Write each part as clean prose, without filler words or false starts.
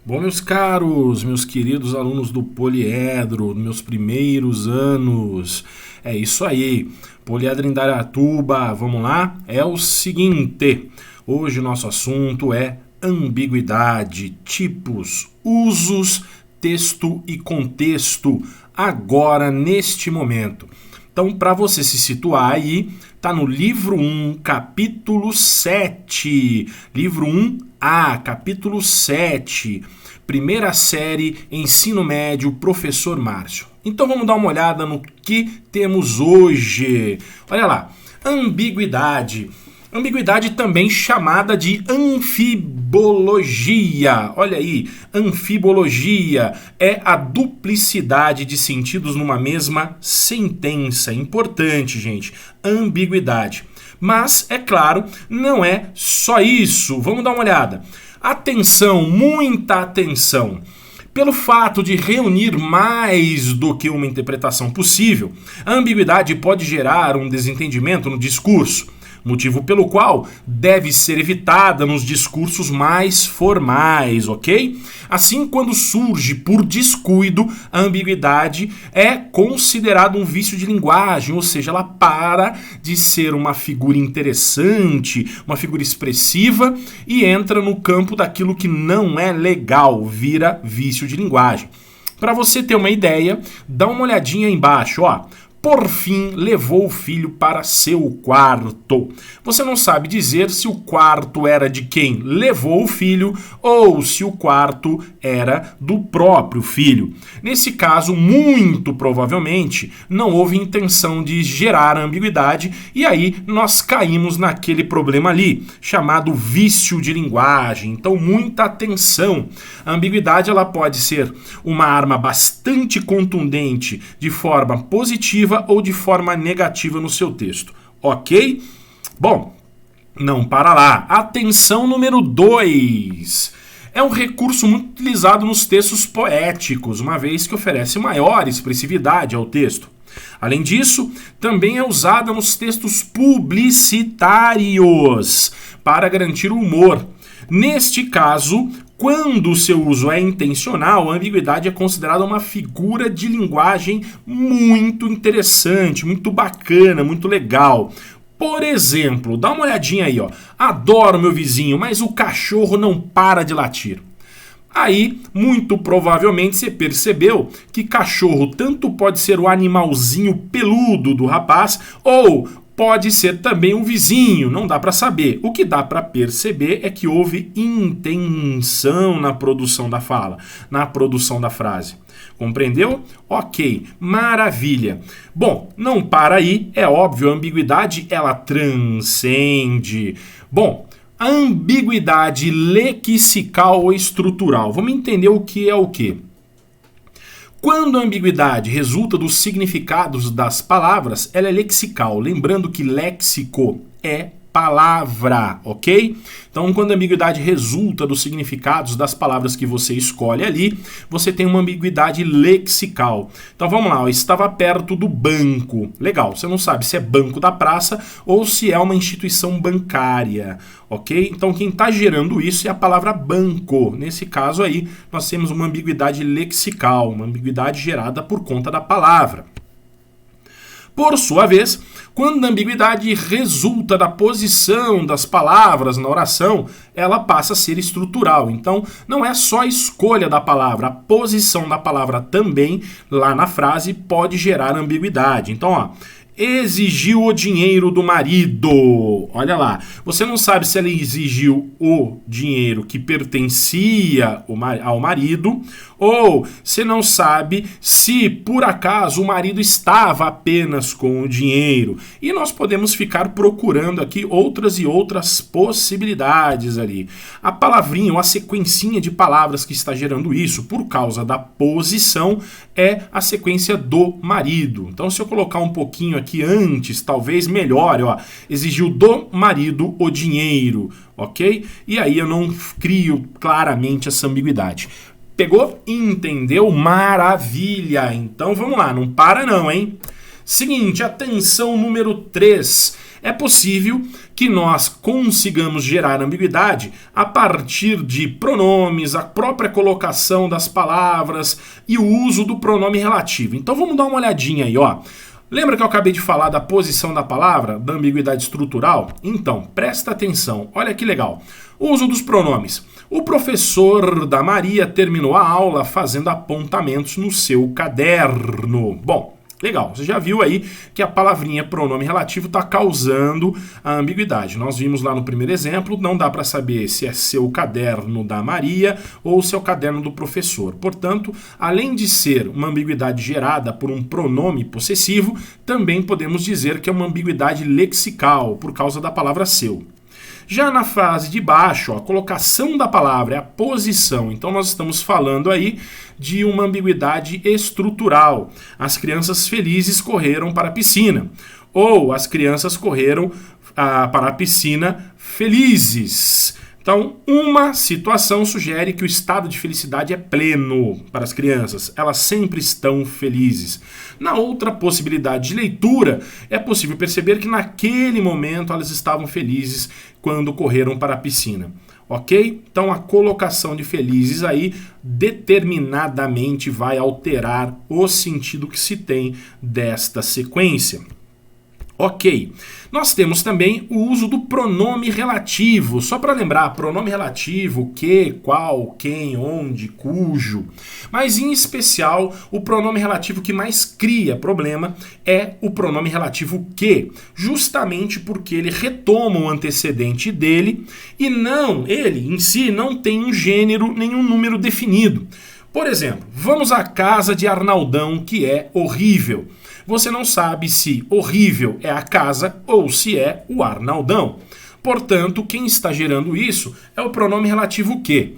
Bom, meus caros, meus queridos alunos do Poliedro, meus primeiros anos, é isso aí, Poliedro em Indaiatuba, vamos lá? É o seguinte, hoje o nosso assunto é ambiguidade, tipos, usos, texto e contexto, agora, neste momento. Então, para você se situar aí, tá no livro 1, capítulo 7. Livro 1A, capítulo 7. Primeira série, ensino médio, professor Márcio. Então vamos dar uma olhada no que temos hoje. Olha lá, ambiguidade. Ambiguidade também chamada de anfibologia. Olha aí, anfibologia é a duplicidade de sentidos numa mesma sentença. Importante, gente. Ambiguidade. Mas, é claro, não é só isso. Vamos dar uma olhada. Atenção, muita atenção. Pelo fato de reunir mais do que uma interpretação possível, a ambiguidade pode gerar um desentendimento no discurso, motivo pelo qual deve ser evitada nos discursos mais formais, ok? Assim, quando surge por descuido, a ambiguidade é considerada um vício de linguagem, ou seja, ela para de ser uma figura interessante, uma figura expressiva e entra no campo daquilo que não é legal, vira vício de linguagem. Para você ter uma ideia, dá uma olhadinha aí embaixo, ó. Por fim, levou o filho para seu quarto. Você não sabe dizer se o quarto era de quem levou o filho ou se o quarto era do próprio filho. Nesse caso, muito provavelmente, não houve intenção de gerar ambiguidade e aí nós caímos naquele problema ali, chamado vício de linguagem. Então, muita atenção. A ambiguidade ela pode ser uma arma bastante contundente de forma positiva ou de forma negativa no seu texto, ok? Bom, não para lá. Atenção número 2. É um recurso muito utilizado nos textos poéticos, uma vez que oferece maior expressividade ao texto. Além disso, também é usada nos textos publicitários para garantir o humor. Neste caso, quando o seu uso é intencional, a ambiguidade é considerada uma figura de linguagem muito interessante, muito bacana, muito legal. Por exemplo, dá uma olhadinha aí, ó. Adoro meu vizinho, mas o cachorro não para de latir. Aí, muito provavelmente, você percebeu que cachorro tanto pode ser o animalzinho peludo do rapaz ou pode ser também um vizinho, não dá para saber. O que dá para perceber é que houve intenção na produção da fala, na produção da frase. Compreendeu? Ok, maravilha. Bom, não para aí, é óbvio, a ambiguidade ela transcende. Bom, a ambiguidade lexical ou estrutural. Vamos entender o que é o quê? Quando a ambiguidade resulta dos significados das palavras, ela é lexical. Lembrando que léxico é palavra, ok? Então, quando a ambiguidade resulta dos significados das palavras que você escolhe ali, você tem uma ambiguidade lexical. Então, vamos lá, eu estava perto do banco. Legal, você não sabe se é banco da praça ou se é uma instituição bancária, ok? Então, quem está gerando isso é a palavra banco. Nesse caso aí, nós temos uma ambiguidade lexical, uma ambiguidade gerada por conta da palavra. Por sua vez, quando a ambiguidade resulta da posição das palavras na oração, ela passa a ser estrutural. Então, não é só a escolha da palavra, a posição da palavra também, lá na frase, pode gerar ambiguidade. Então, ó, exigiu o dinheiro do marido. Olha lá, você não sabe se ela exigiu o dinheiro que pertencia ao marido ou você não sabe se por acaso o marido estava apenas com o dinheiro. E nós podemos ficar procurando aqui outras e outras possibilidades ali. A palavrinha ou a sequencinha de palavras que está gerando isso por causa da posição é a sequência do marido. Então, se eu colocar um pouquinho aqui antes, talvez melhore, ó, exigiu do marido o dinheiro, ok? E aí eu não crio claramente essa ambiguidade. Pegou? Entendeu? Maravilha! Então vamos lá, não para não, hein? Seguinte, atenção número 3. É possível que nós consigamos gerar ambiguidade a partir de pronomes, a própria colocação das palavras e o uso do pronome relativo. Então vamos dar uma olhadinha aí, ó. Lembra que eu acabei de falar da posição da palavra, da ambiguidade estrutural? Então, presta atenção, olha que legal. O uso dos pronomes. O professor da Maria terminou a aula fazendo apontamentos no seu caderno. Bom, legal, você já viu aí que a palavrinha pronome relativo está causando a ambiguidade. Nós vimos lá no primeiro exemplo, não dá para saber se é seu caderno da Maria ou seu caderno do professor. Portanto, além de ser uma ambiguidade gerada por um pronome possessivo, também podemos dizer que é uma ambiguidade lexical, por causa da palavra seu. Já na frase de baixo, a colocação da palavra é a posição. Então nós estamos falando aí de uma ambiguidade estrutural. As crianças felizes correram para a piscina. Ou as crianças correram para a piscina felizes. Então, uma situação sugere que o estado de felicidade é pleno para as crianças. Elas sempre estão felizes. Na outra possibilidade de leitura, é possível perceber que naquele momento elas estavam felizes quando correram para a piscina. Ok? Então, a colocação de felizes aí determinadamente vai alterar o sentido que se tem desta sequência. Ok, nós temos também o uso do pronome relativo. Só para lembrar, pronome relativo, que, qual, quem, onde, cujo. Mas em especial, o pronome relativo que mais cria problema é o pronome relativo que, justamente porque ele retoma o antecedente dele e ele em si não tem um gênero nem um número definido. Por exemplo, vamos à casa de Arnaldão, que é horrível. Você não sabe se horrível é a casa ou se é o Arnaldão. Portanto, quem está gerando isso é o pronome relativo que.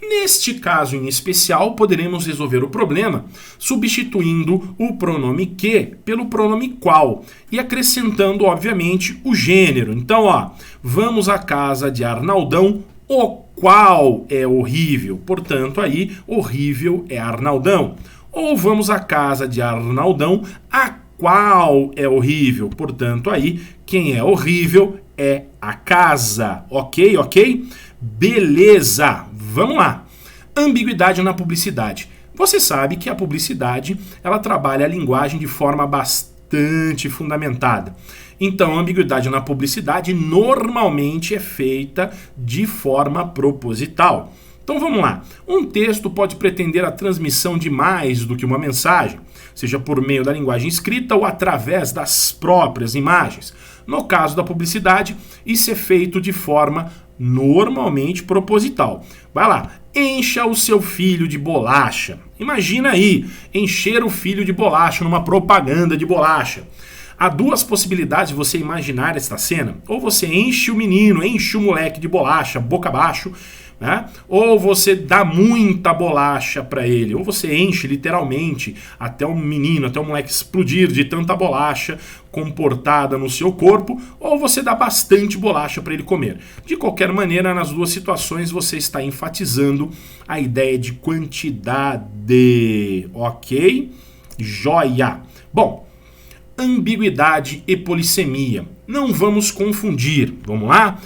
Neste caso em especial, poderemos resolver o problema substituindo o pronome que pelo pronome qual e acrescentando, obviamente, o gênero. Então, vamos à casa de Arnaldão, o qual é horrível. Portanto, aí, horrível é Arnaldão. Ou vamos à casa de Arnaldão, a qual é horrível. Portanto, aí, quem é horrível é a casa. Ok? Beleza, vamos lá. Ambiguidade na publicidade. Você sabe que a publicidade, ela trabalha a linguagem de forma bastante fundamentada. Então, a ambiguidade na publicidade normalmente é feita de forma proposital. Então vamos lá, um texto pode pretender a transmissão de mais do que uma mensagem, seja por meio da linguagem escrita ou através das próprias imagens. No caso da publicidade, isso é feito de forma normalmente proposital. Vai lá, encha o seu filho de bolacha. Imagina aí, encher o filho de bolacha numa propaganda de bolacha. Há duas possibilidades de você imaginar esta cena. Ou você enche o menino, enche o moleque de bolacha, boca abaixo, né? Ou você dá muita bolacha para ele, ou você enche literalmente até o menino, até o moleque explodir de tanta bolacha comportada no seu corpo, ou você dá bastante bolacha para ele comer. De qualquer maneira, nas duas situações você está enfatizando a ideia de quantidade, ok? Joia! Bom, ambiguidade e polissemia. Não vamos confundir, vamos lá?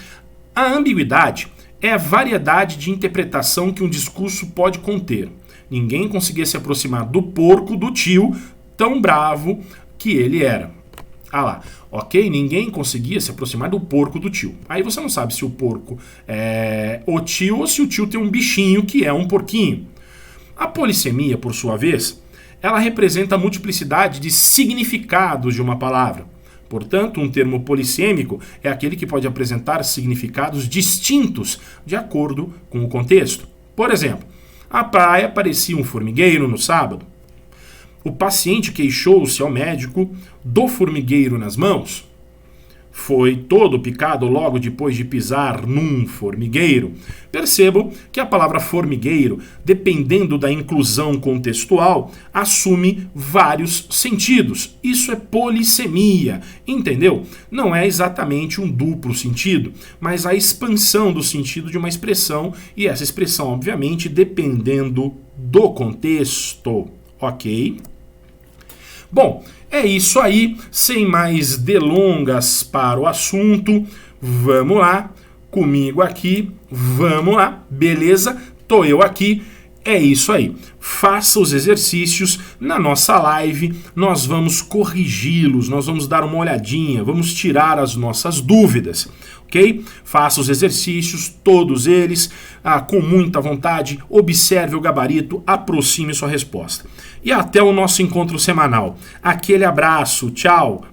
A ambiguidade é a variedade de interpretação que um discurso pode conter. Ninguém conseguia se aproximar do porco do tio, tão bravo que ele era. Ok? Ninguém conseguia se aproximar do porco do tio. Aí você não sabe se o porco é o tio ou se o tio tem um bichinho que é um porquinho. A polissemia, por sua vez, ela representa a multiplicidade de significados de uma palavra. Portanto, um termo polissêmico é aquele que pode apresentar significados distintos de acordo com o contexto. Por exemplo, a praia parecia um formigueiro no sábado. O paciente queixou-se ao médico do formigueiro nas mãos. Foi todo picado logo depois de pisar num formigueiro. Percebam que a palavra formigueiro, dependendo da inclusão contextual, assume vários sentidos. Isso é polissemia, entendeu? Não é exatamente um duplo sentido, mas a expansão do sentido de uma expressão, e essa expressão, obviamente, dependendo do contexto, ok? Bom, é isso aí, sem mais delongas para o assunto, vamos lá, comigo aqui, vamos lá, beleza? Tô eu aqui, é isso aí. Faça os exercícios na nossa live, nós vamos corrigi-los, nós vamos dar uma olhadinha, vamos tirar as nossas dúvidas, ok? Faça os exercícios, todos eles, com muita vontade, observe o gabarito, aproxime sua resposta. E até o nosso encontro semanal. Aquele abraço, tchau!